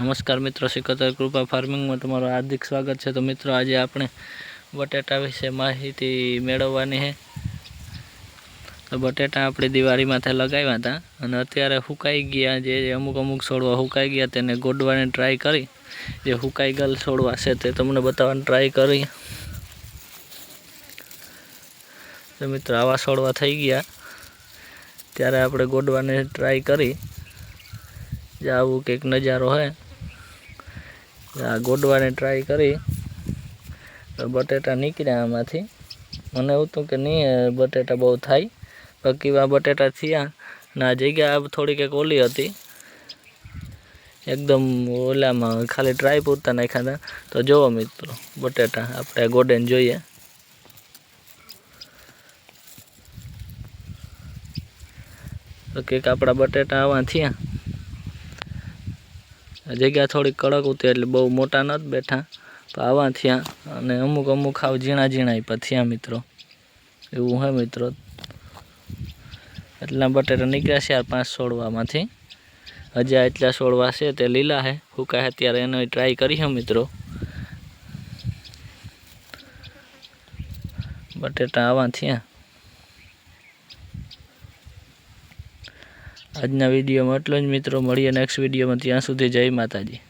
નમસ્કાર મિત્રો, સિકંદર કૃપા ફાર્મિંગમાં તમારું હાર્દિક સ્વાગત છે। તો મિત્રો આજે આપણે બટેટા વિશે માહિતી મેળવવાની છે। તો બટેટા આપણે દિવાળીમાંથી લગાવ્યા હતા અને અત્યારે સુકાઈ ગયા, જે અમુક છોડવા સુકાઈ ગયા તેને ગોડવાની ટ્રાય કરી। જે સુકાઈ ગયેલ છોડવા છે તે તમને બતાવવાની ટ્રાય કરી। તો મિત્રો આવા છોડવા થઈ ગયા ત્યારે આપણે ગોડવાની ટ્રાય કરી। આવું કંઈક નજારો હે, આ ગોડવાની ટ્રાય કરી તો બટેટા નીકળ્યા આમાંથી। મને એવું હતું કે નહીં બટેટા બહુ થાય, બાકી આ બટેટા થયા ને આ જગ્યા થોડીક એક ઓલી હતી, એકદમ ઓલામાં ખાલી ટ્રાય પૂરતા નાખ્યા હતા। તો જોવો મિત્રો બટેટા આપણે ગોડેને જોઈએ। તો કંઈક આપણા બટેટા આવા થયા, જગ્યા થોડી કડક હતી એટલે બહુ મોટા નથી બેઠા, તો આવા થયા અને અમુક આવ ઝીણા પણ થયા મિત્રો, એવું હે મિત્રો। એટલા બટેટા નીકળ્યા છે 4-5 છોડવામાંથી। હજી એટલા છોડવા છે તે લીલા છે, સુકાય ત્યારે એનો ટ્રાય કરી છે મિત્રો। બટેટા આવા થયા। આજના વિડીયોમાં એટલું જ મિત્રો, મળીએ નેક્સ્ટ વિડીયોમાં, ત્યાં સુધી જય માતાજી।